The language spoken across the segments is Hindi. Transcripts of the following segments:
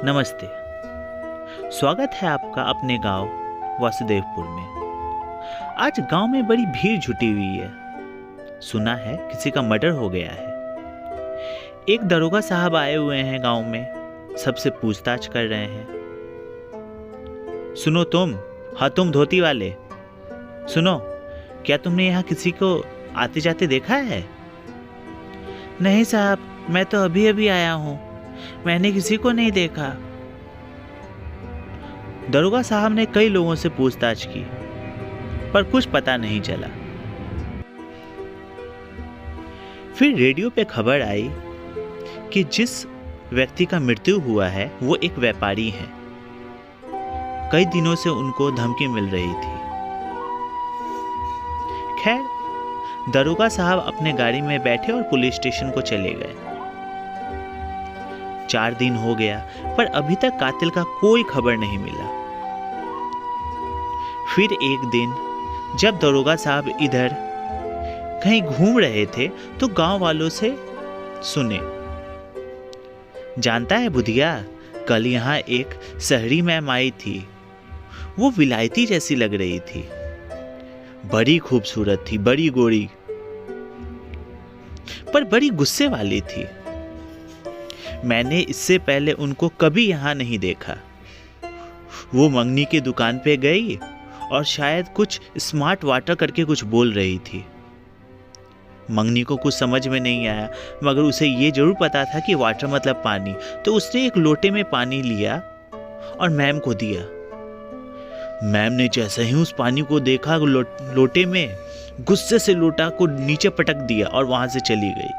नमस्ते। स्वागत है आपका अपने गांव वासुदेवपुर में। आज गांव में बड़ी भीड़ जुटी हुई है। सुना है किसी का मर्डर हो गया है। एक दरोगा साहब आए हुए हैं गांव में, सबसे पूछताछ कर रहे हैं। सुनो तुम, हाँ तुम धोती वाले, सुनो, क्या तुमने यहाँ किसी को आते जाते देखा है? नहीं साहब, मैं तो अभी अभी आया हूँ, मैंने किसी को नहीं देखा। दरोगा साहब ने कई लोगों से पूछताछ की, पर कुछ पता नहीं चला। फिर रेडियो पे खबर आई कि जिस व्यक्ति का मृत्यु हुआ है वो एक व्यापारी है। कई दिनों से उनको धमकी मिल रही थी। खैर, दरोगा साहब अपने गाड़ी में बैठे और पुलिस स्टेशन को चले गए। 4 दिन हो गया, पर अभी तक कातिल का कोई खबर नहीं मिला। फिर एक दिन जब दरोगा साहब इधर कहीं घूम रहे थे तो गांव वालों से सुने, जानता है बुधिया, कल यहाँ एक शहरी मैम आई थी। वो विलायती जैसी लग रही थी, बड़ी खूबसूरत थी, बड़ी गोरी, पर बड़ी गुस्से वाली थी। मैंने इससे पहले उनको कभी यहाँ नहीं देखा। वो मंगनी की दुकान पे गई और शायद कुछ स्मार्ट वाटर करके कुछ बोल रही थी। मंगनी को कुछ समझ में नहीं आया, मगर उसे ये जरूर पता था कि वाटर मतलब पानी। तो उसने एक लोटे में पानी लिया और मैम को दिया। मैम ने जैसे ही उस पानी को देखा लोटे में, गुस्से से लोटा को नीचे पटक दिया और वहां से चली गई।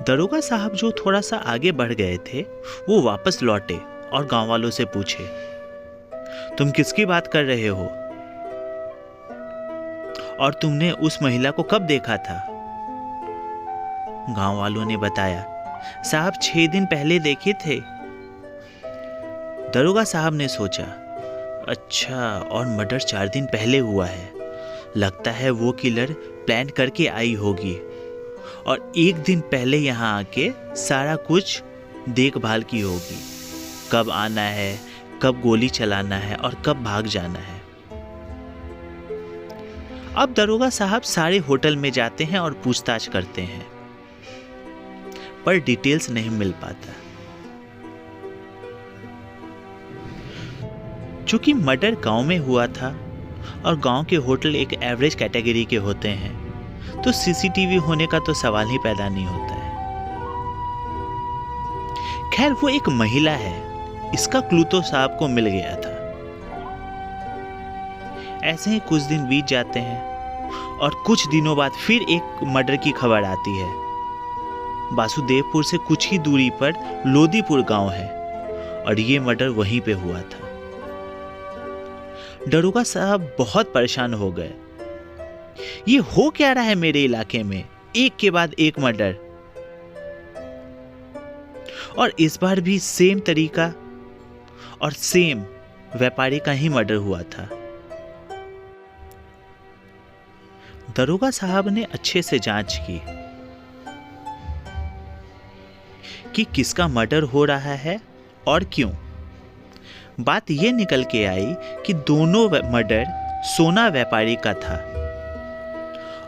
दरोगा साहब जो थोड़ा सा आगे बढ़ गए थे, वो वापस लौटे और गांव वालों से पूछे, तुम किसकी बात कर रहे हो और तुमने उस महिला को कब देखा था? गांव वालों ने बताया, साहब 6 दिन पहले देखे थे। दरोगा साहब ने सोचा, अच्छा, और मर्डर 4 दिन पहले हुआ है। लगता है वो किलर प्लान करके आई होगी और 1 दिन पहले यहाँ आके सारा कुछ देखभाल की होगी, कब आना है, कब गोली चलाना है और कब भाग जाना है। अब दरोगा साहब सारे होटल में जाते हैं और पूछताछ करते हैं, पर डिटेल्स नहीं मिल पाता। चूंकि मर्डर गांव में हुआ था और गांव के होटल एक एवरेज कैटेगरी के होते हैं, तो सीसीटीवी होने का तो सवाल ही पैदा नहीं होता है। खैर, वो एक महिला है, इसका क्लू तो साहब को मिल गया था। ऐसे ही कुछ दिन बीत जाते हैं और कुछ दिनों बाद फिर एक मर्डर की खबर आती है। वासुदेवपुर से कुछ ही दूरी पर लोदीपुर गांव है और ये मर्डर वहीं पे हुआ था। दरोगा साहब बहुत परेशान हो गए। ये हो क्या रहा है मेरे इलाके में, एक के बाद एक मर्डर, और इस बार भी सेम तरीका और सेम व्यापारी का ही मर्डर हुआ था। दरोगा साहब ने अच्छे से जांच की कि किसका मर्डर हो रहा है और क्यों। बात यह निकल के आई कि दोनों मर्डर सोना व्यापारी का था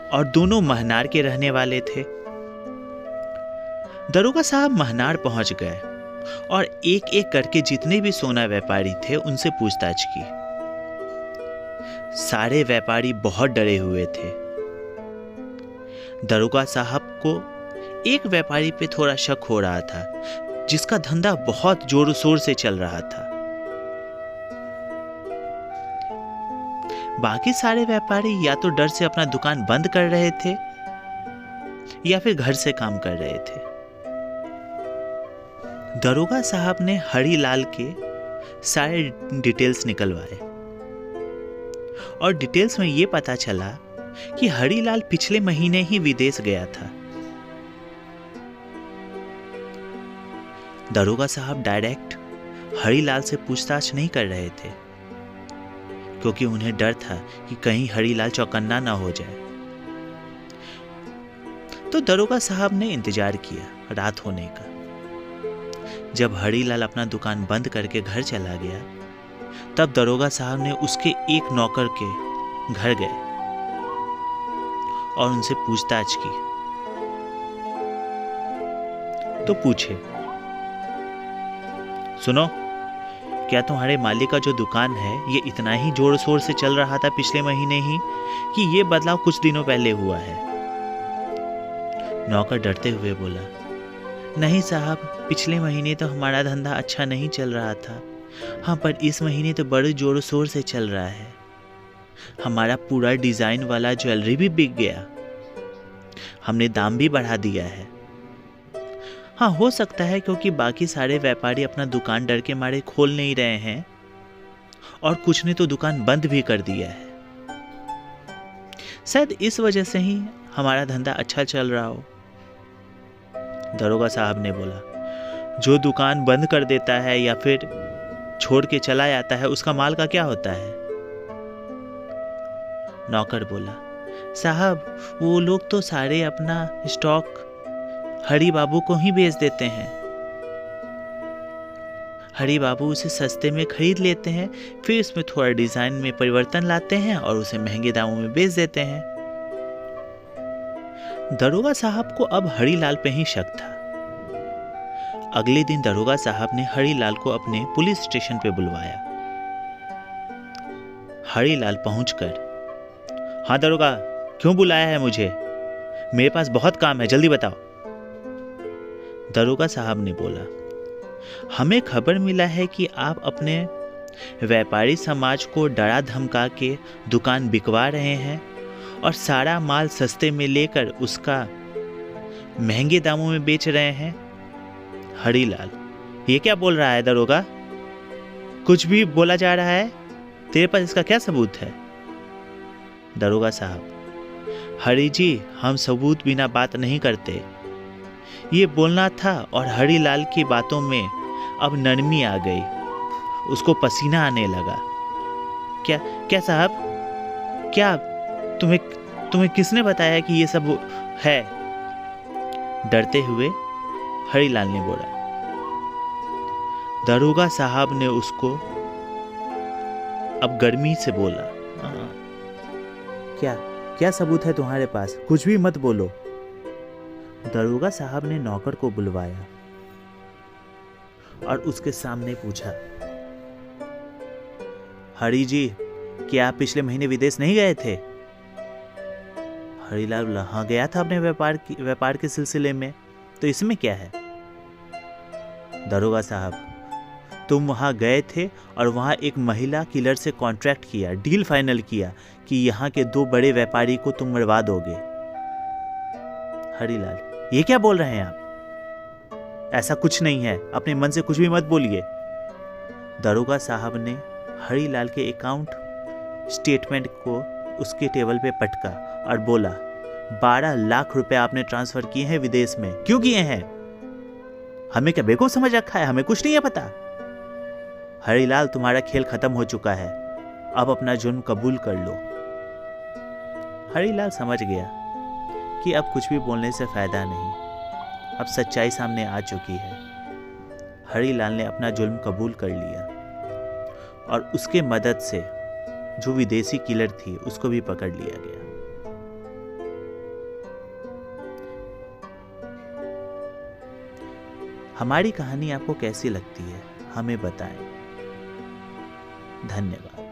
और दोनों महनार के रहने वाले थे। दरोगा साहब महनार पहुंच गए और एक एक करके जितने भी सोना व्यापारी थे उनसे पूछताछ की। सारे व्यापारी बहुत डरे हुए थे। दरोगा साहब को एक व्यापारी पे थोड़ा शक हो रहा था, जिसका धंधा बहुत जोर शोर से चल रहा था। बाकी सारे व्यापारी या तो डर से अपना दुकान बंद कर रहे थे या फिर घर से काम कर रहे थे। दरोगा साहब ने हरिलाल के सारे डिटेल्स निकलवाए और डिटेल्स में यह पता चला कि हरिलाल पिछले महीने ही विदेश गया था। दरोगा साहब डायरेक्ट हरिलाल से पूछताछ नहीं कर रहे थे, क्योंकि उन्हें डर था कि कहीं हरिलाल चौकन्ना ना हो जाए। तो दरोगा साहब ने इंतजार किया रात होने का। जब हरीलाल अपना दुकान बंद करके घर चला गया, तब दरोगा साहब ने उसके एक नौकर के घर गए और उनसे पूछताछ की। तो पूछे, सुनो, क्या तुम्हारे मालिक का जो दुकान है ये इतना ही जोर शोर से चल रहा था पिछले महीने ही, कि ये बदलाव कुछ दिनों पहले हुआ है? नौकर डरते हुए बोला, नहीं साहब, पिछले महीने तो हमारा धंधा अच्छा नहीं चल रहा था। हाँ, पर इस महीने तो बड़े जोर शोर से चल रहा है। हमारा पूरा डिजाइन वाला ज्वेलरी भी बिक गया। हमने दाम भी बढ़ा दिया है। हाँ, हो सकता है क्योंकि बाकी सारे व्यापारी अपना दुकान डर के मारे खोल नहीं रहे हैं, और कुछ ने तो दुकान बंद भी कर दिया है। शायद इस वजह से ही हमारा धंधा अच्छा चल रहा हो। दरोगा साहब ने बोला, जो दुकान बंद कर देता है या फिर छोड़ के चला जाता है, उसका माल का क्या होता है? नौकर बोला, साहब, वो लोग तो सारे अपना स्टॉक हरी बाबू को ही बेच देते हैं। हरी बाबू उसे सस्ते में खरीद लेते हैं, फिर इसमें थोड़ा डिजाइन में परिवर्तन लाते हैं और उसे महंगे दामों में बेच देते हैं। दरोगा साहब को अब हरीलाल पे ही शक था। अगले दिन दरोगा साहब ने हरीलाल को अपने पुलिस स्टेशन पे बुलवाया। हरीलाल पहुंचकर, हाँ दरोगा, क्यों बुलाया है मुझे? मेरे पास बहुत काम है, जल्दी बताओ। दरोगा साहब ने बोला, हमें खबर मिला है कि आप अपने व्यापारी समाज को डरा धमका के दुकान बिकवा रहे हैं और सारा माल सस्ते में लेकर उसका महंगे दामों में बेच रहे हैं। हरीलाल, ये क्या बोल रहा है दरोगा? कुछ भी बोला जा रहा है? तेरे पास इसका क्या सबूत है? दरोगा साहब, हरी जी, हम सबूत बिना बात नहीं करते। ये बोलना था और हरीलाल की बातों में अब नरमी आ गई, उसको पसीना आने लगा। क्या साहब, क्या तुम्हें किसने बताया कि ये सब है? डरते हुए हरीलाल ने बोला। दरोगा साहब ने उसको अब गर्मी से बोला, क्या सबूत है तुम्हारे पास? कुछ भी मत बोलो। दरोगा साहब ने नौकर को बुलवाया और उसके सामने पूछा, हरी जी, क्या आप पिछले महीने विदेश नहीं गए थे? हरीलाल बोला, हाँ गया था अपने व्यापार के सिलसिले में। तो इसमें क्या है? दरोगा साहब, तुम वहां गए थे और वहां एक महिला किलर से कॉन्ट्रैक्ट किया, डील फाइनल किया कि यहाँ के 2 बड़े व्यापारी को तुम मरवा दोगे। हरीलाल, ये क्या बोल रहे हैं आप? ऐसा कुछ नहीं है, अपने मन से कुछ भी मत बोलिए। दरोगा साहब ने हरीलाल के अकाउंट स्टेटमेंट को उसके टेबल पे पटका और बोला, 12 लाख रुपए आपने ट्रांसफर किए हैं विदेश में। क्यों किए हैं? हमें क्या बेवकूफ समझ रखा है? हमें कुछ नहीं है पता। हरीलाल, तुम्हारा खेल खत्म हो चुका है, अब अपना जुर्म कबूल कर लो। हरीलाल समझ गया कि अब कुछ भी बोलने से फायदा नहीं, अब सच्चाई सामने आ चुकी है। हरीलाल ने अपना जुर्म कबूल कर लिया और उसके मदद से जो विदेशी किलर थी उसको भी पकड़ लिया गया। हमारी कहानी आपको कैसी लगती है, हमें बताएं। धन्यवाद।